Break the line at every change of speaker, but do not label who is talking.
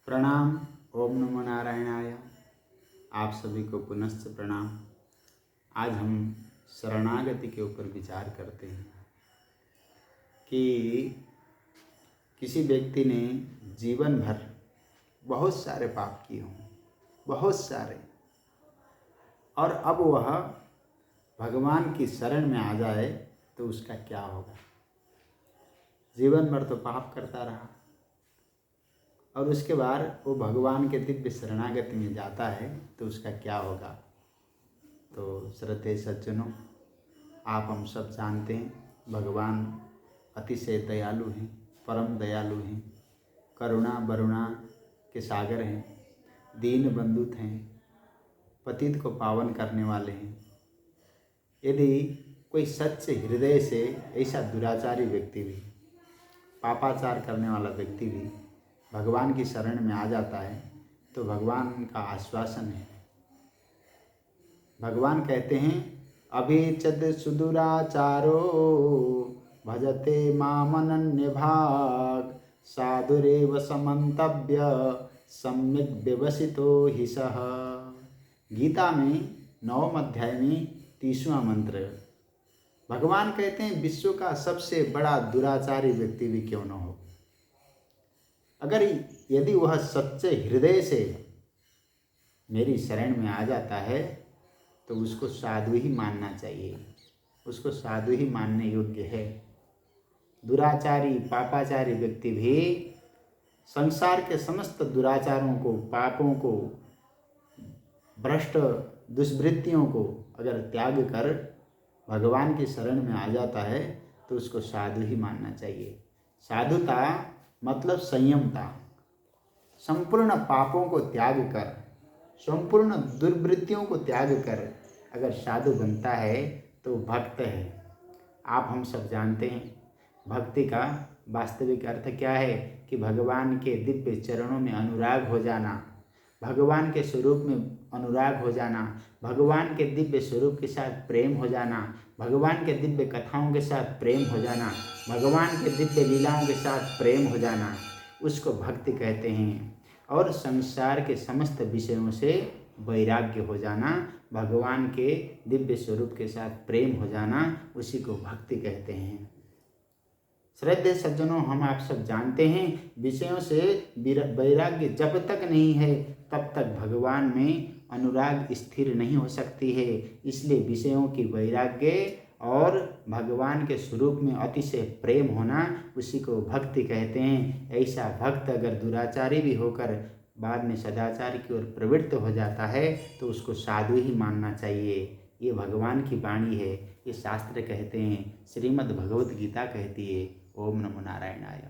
प्रणाम। ओम नमो नारायणाय। आप सभी को पुनश्च प्रणाम। आज हम शरणागति के ऊपर विचार करते हैं कि किसी व्यक्ति ने जीवन भर बहुत सारे पाप किए हों, बहुत सारे, और अब वह भगवान की शरण में आ जाए तो उसका क्या होगा। जीवन भर तो पाप करता रहा और उसके बाद वो भगवान के दिव्य शरणागति में जाता है तो उसका क्या होगा। तो श्रद्धेय सज्जनों, आप हम सब जानते हैं भगवान अतिशय दयालु हैं, परम दयालु हैं, करुणा वरुणा के सागर हैं, दीन बंधुत हैं, पतित को पावन करने वाले हैं। यदि कोई सच्चे हृदय से ऐसा दुराचारी व्यक्ति भी, पापाचार करने वाला व्यक्ति भी भगवान की शरण में आ जाता है तो भगवान का आश्वासन है। भगवान कहते हैं अभिचद सुदुराचारो भजते मामनन्य भाग साधुरेव समन्तव्य सम्यक व्यवसितो हि सः। गीता में 9वें अध्याय में 30वां मंत्र। भगवान कहते हैं विश्व का सबसे बड़ा दुराचारी व्यक्ति भी क्यों न हो, अगर यदि वह सच्चे हृदय से मेरी शरण में आ जाता है तो उसको साधु ही मानना चाहिए, उसको साधु ही मानने योग्य है। दुराचारी पापाचारी व्यक्ति भी संसार के समस्त दुराचारों को, पापों को, भ्रष्ट दुष्वृत्तियों को अगर त्याग कर भगवान की शरण में आ जाता है तो उसको साधु ही मानना चाहिए। साधुता मतलब संयमता। संपूर्ण पापों को त्याग कर, संपूर्ण दुर्वृत्तियों को त्याग कर अगर साधु बनता है तो भक्त है। आप हम सब जानते हैं भक्ति का वास्तविक अर्थ क्या है कि भगवान के दिव्य चरणों में अनुराग हो जाना, भगवान के स्वरूप में अनुराग हो जाना, भगवान के दिव्य स्वरूप के साथ प्रेम हो जाना, भगवान के दिव्य कथाओं के साथ प्रेम हो जाना, भगवान के दिव्य लीलाओं के साथ प्रेम हो जाना, उसको भक्ति कहते हैं। और संसार के समस्त विषयों से वैराग्य हो जाना, भगवान के दिव्य स्वरूप के साथ प्रेम हो जाना, उसी को भक्ति कहते हैं। श्रद्धेय सज्जनों, हम आप सब जानते हैं विषयों से वैराग्य जब तक नहीं है तब तक भगवान में अनुराग स्थिर नहीं हो सकती है। इसलिए विषयों की वैराग्य और भगवान के स्वरूप में अतिशय प्रेम होना, उसी को भक्ति कहते हैं। ऐसा भक्त अगर दुराचारी भी होकर बाद में सदाचार की ओर प्रवृत्त हो जाता है तो उसको साधु ही मानना चाहिए। ये भगवान की वाणी है, ये शास्त्र कहते हैं, श्रीमद् भगवत गीता कहती है। ओम नमो नारायणाय।